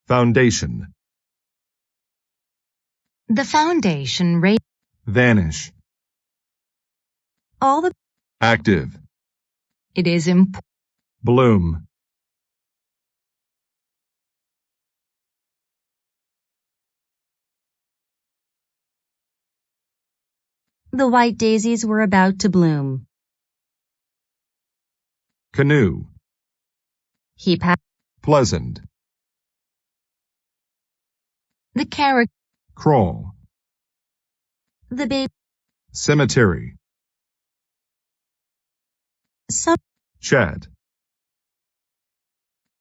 Foundation. The foundation Vanish. all the Active. it is important. Bloom. The white daisies were about to bloom. Canoe. He passed Pleasant. the carrot, Crawl. the baby, Cemetery. some, Chat.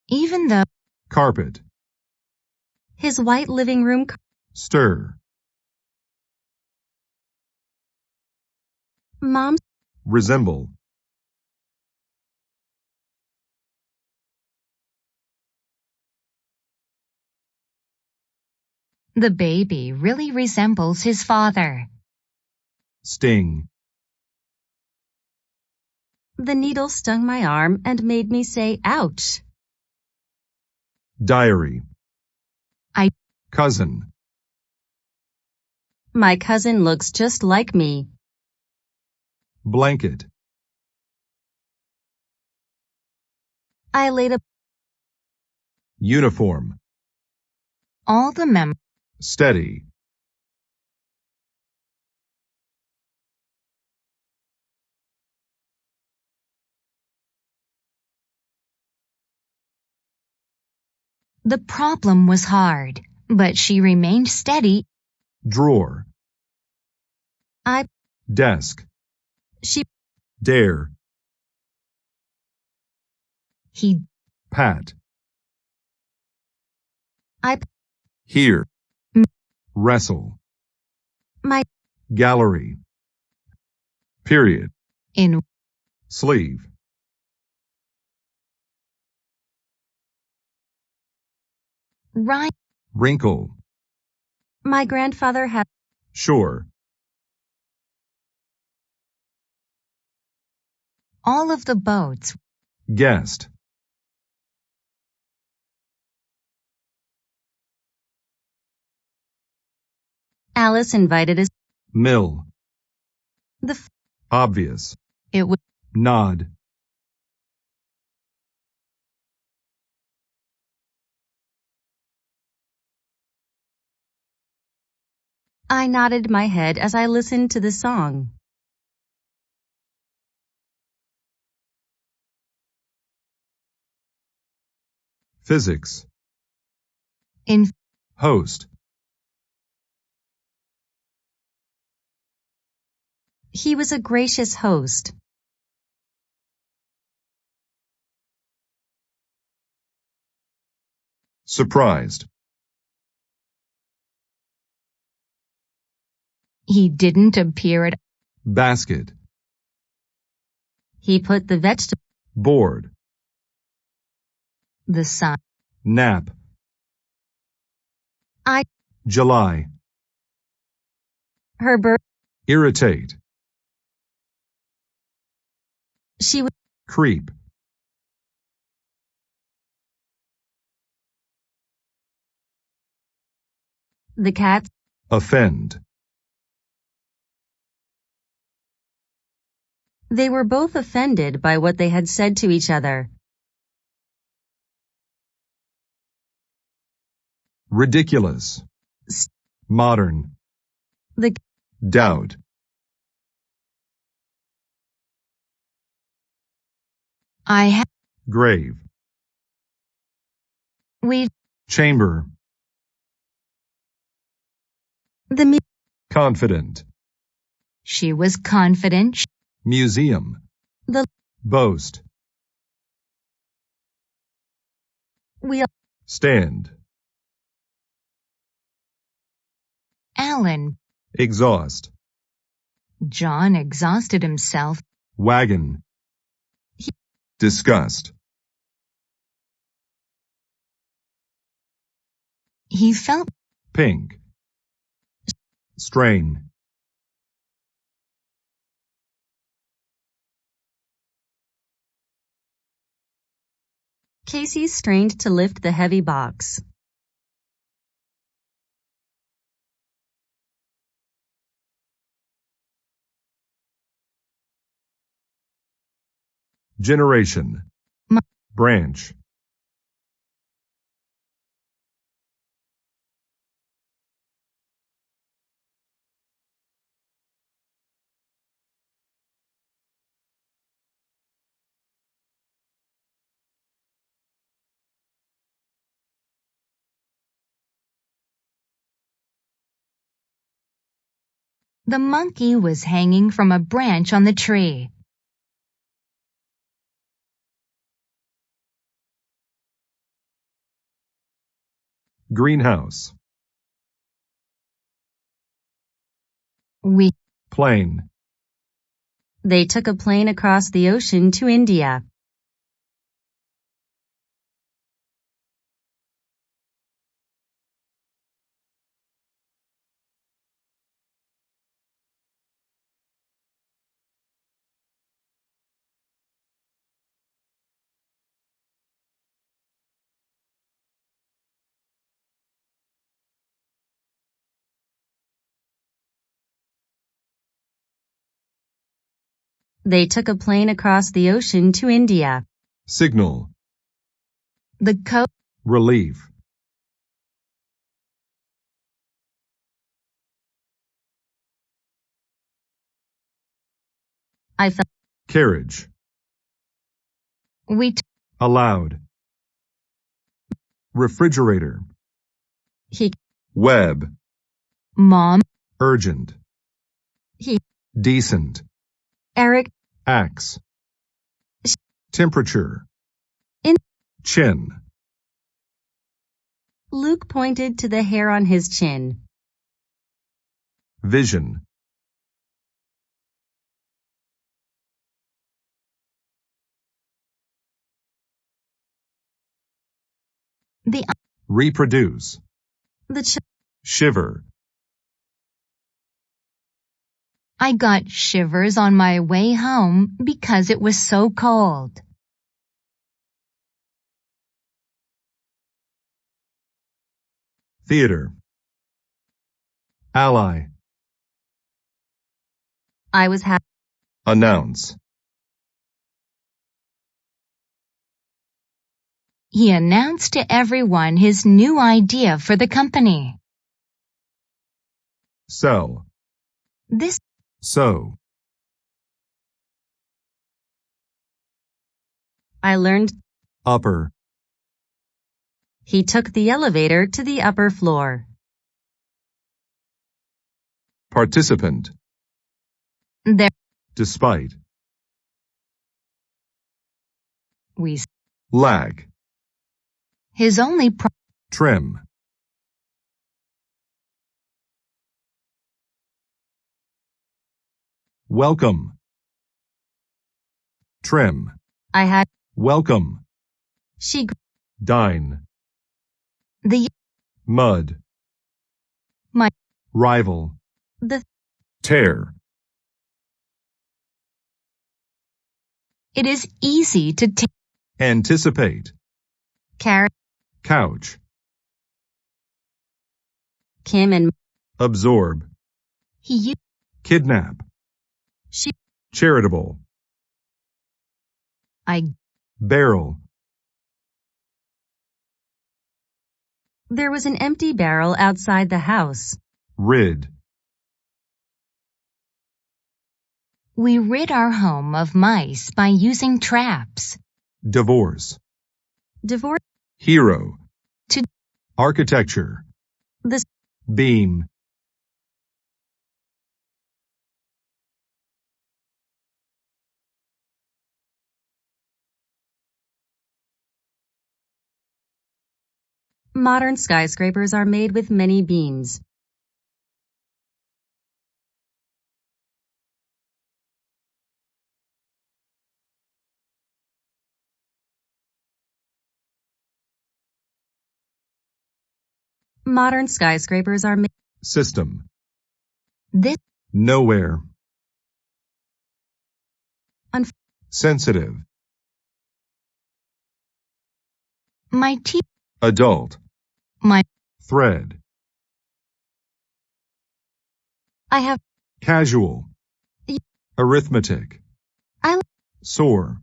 even though Carpet. his white living room, Stir. Mom, Resemble. the baby really resembles his father. Sting. The needle stung my arm and made me say, ouch. Diary. I- Cousin. My cousin looks just like me. Blanket. I laid Uniform. all the Steady. The problem was hard, but she remained steady. Drawer. I- Desk. She, Dare. he, Pat. I, Here. M- Wrestle. my, Gallery. Period. in, Sleeve. right. Wrinkle. My grandfather had Shore. all of the boats. Guest. Alice invited us. Mill. The, Obvious. it was Nod. I nodded my head as I listened to the song. Physics. In, Host. he was a gracious host. Surprised. He didn't appear at, Basket. he put the vegetable, Board. the sun. Nap. I- July. Her bird, Irritate. she was, Creep. the cat, Offend. they were both offended by what they had said to each other. Ridiculous. Modern. The, Doubt. I had, Grave. we, Chamber. the, me, Confident. she was confident. Museum. The, Boast. we, Stand. Alan, Exhaust. John exhausted himself. Wagon. Disgust. He felt Pink. Strain. Casey strained to lift the heavy box. Generation. Ma- Branch. The monkey was hanging from a branch on the tree. Greenhouse. Plane. They took a plane across the ocean to India. They took a plane across the ocean to India. Signal. The coat. Relief. I felt Carriage. Allowed. Refrigerator. he, Web. Mom. Urgent. he, Decent. Eric, Axe. Temperature. In- Chin. Luke pointed to the hair on his chin. Vision. The Reproduce. The Shiver. I got shivers on my way home because it was so cold. Theater. Ally. I was happy. Announce. He announced to everyone his new idea for the company. Sell. This Sew. I learned. Upper. He took the elevator to the upper floor. Participant. there Despite. we Lag. his only Trim. Welcome. Trim. I had. Welcome. She. Dine. the Mud. My Rival. The. Tear. it is easy to take Anticipate. Carrot. Couch. Kim and. Absorb. he Kidnap. She. Charitable. I Barrel. There was an empty barrel outside the house. Rid. we rid our home of mice by using traps. Divorce. Divorce. Hero. To- Architecture. The. Beam. Modern skyscrapers are made with many beams. Modern skyscrapers are made. System. This Nowhere. Sensitive. my teeth Adult. my Thread. I have. Casual. Y- Arithmetic. I. Sore.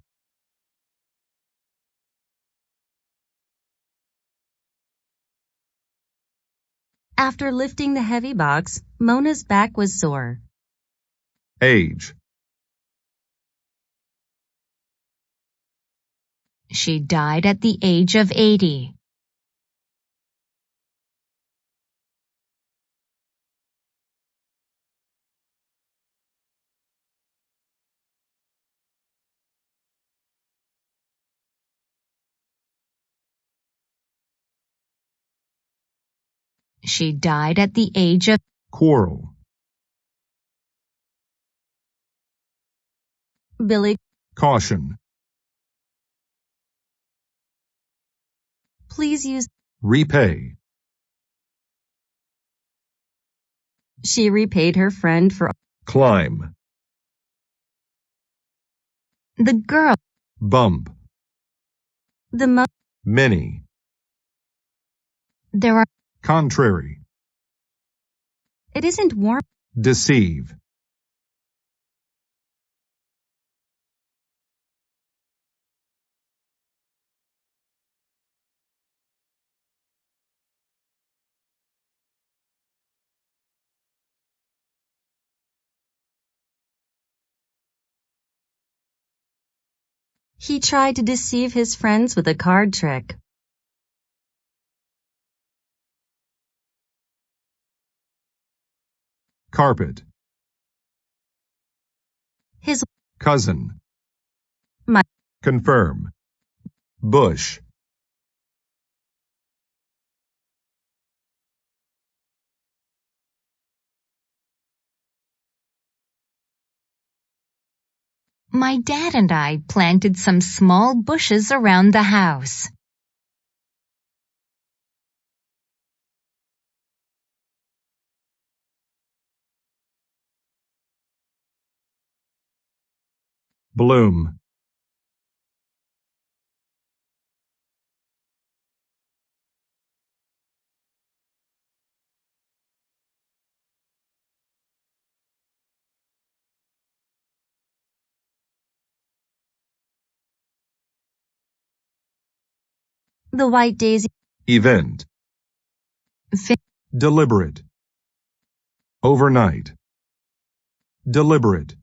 After lifting the heavy box, Mona's back was sore. Age. She died at the age of 80. She died at the age of Quarrel. Billy, Caution. please use. Repay. She repaid her friend for. Climb. the girl. Bump. The Many. There are Contrary. It isn't warm. Deceive. He tried to deceive his friends with a card trick. Carpet. His Cousin. My Confirm. Bush. My dad and I planted some small bushes around the house. Bloom. The white daisy. Event. Deliberate. Overnight. Deliberate.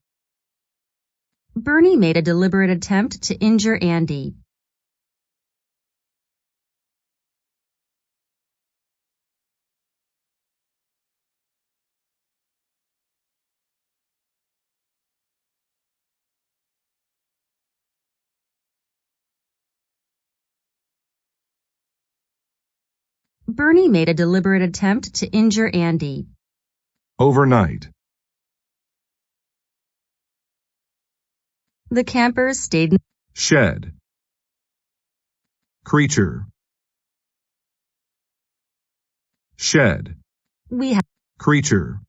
Bernie made a deliberate attempt to injure Andy. Bernie made a deliberate attempt to injure Andy. Overnight. The campers stayed in. Shed. Creature. Shed. We have. Creature.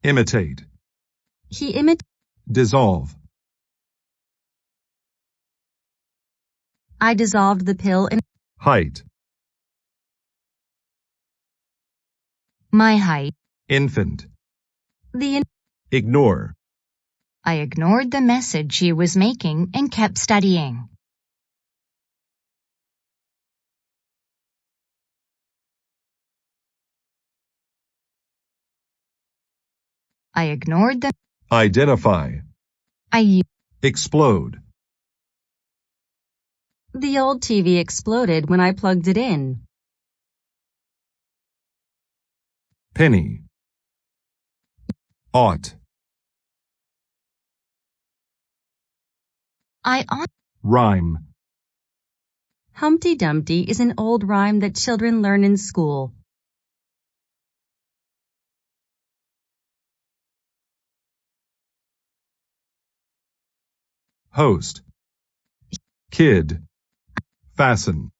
Imitate. He imitated. Dissolve. I dissolved the pill in. Height. My height. Infant. The Ignore. I ignored the message she was making and kept studying. I ignored the. Identify. Explode. The old TV exploded when I plugged it in. Penny. Ought. Rhyme. Humpty Dumpty is an old rhyme that children learn in school. Host. Kid. Fasten.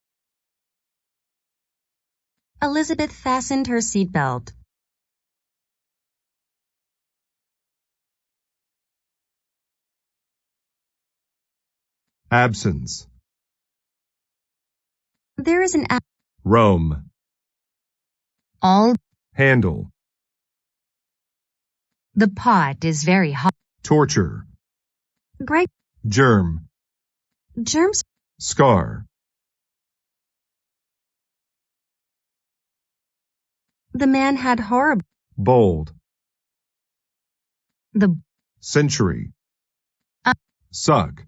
Elizabeth fastened her seatbelt. Absence. There is an Rome. All. Handle. The pot is very hot. Torture. Greg. Germ. Germs. Scar. The man had horrible. bold, The century, suck,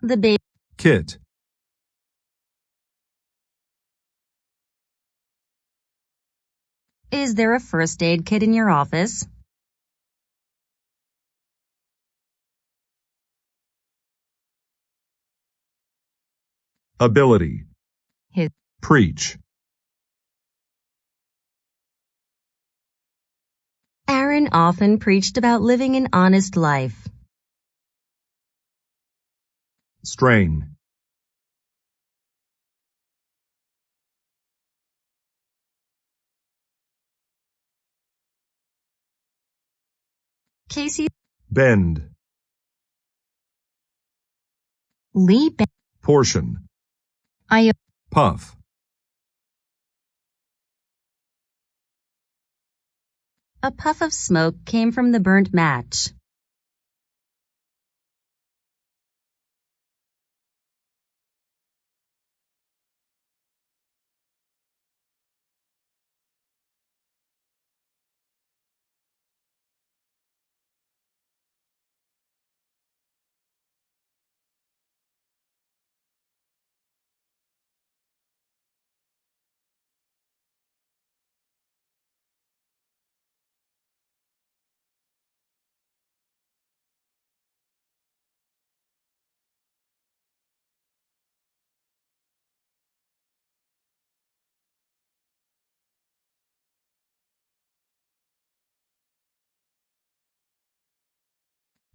The baby. kit, Is there a first aid kit in your office? ability, his preach, Aaron often preached about living an honest life. strain, Casey. bend, Lee portion, I puff, A puff of smoke came from the burnt match.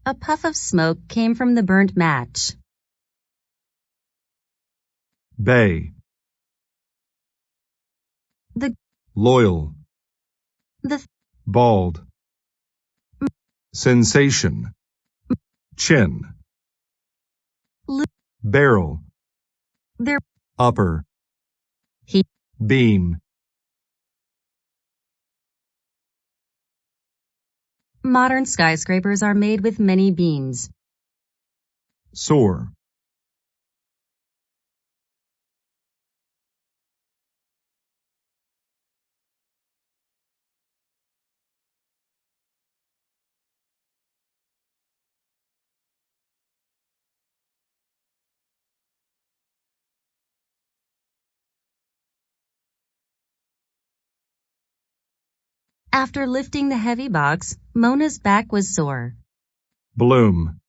A puff of smoke came from the burnt match. bay, The loyal, the bald, sensation, chin, L- barrel, there upper, he beam, Modern skyscrapers are made with many beams. soar, After lifting the heavy box, Mona's back was sore. bloom,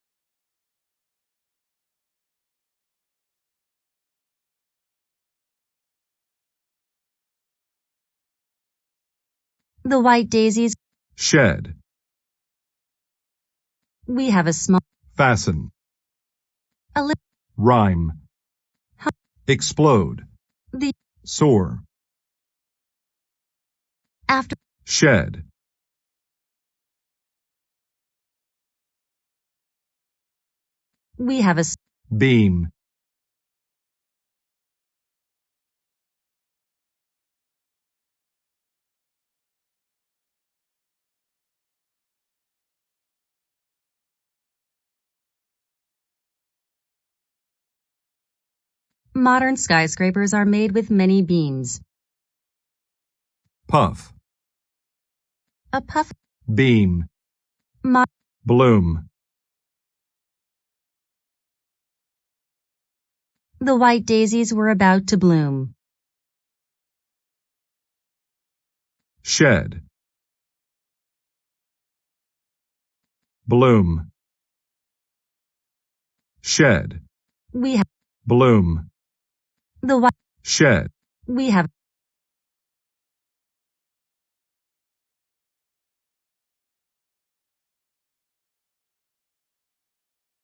The white daisies. shed, We have a small. fasten, A li- rhyme, explode, the soar, after shed, we have a beam, modern skyscrapers are made with many beams. puff, A puff. beam, Mo- bloom, the white daisies were about to bloom. shed, bloom, shed, We have bloom, the white. shed. We have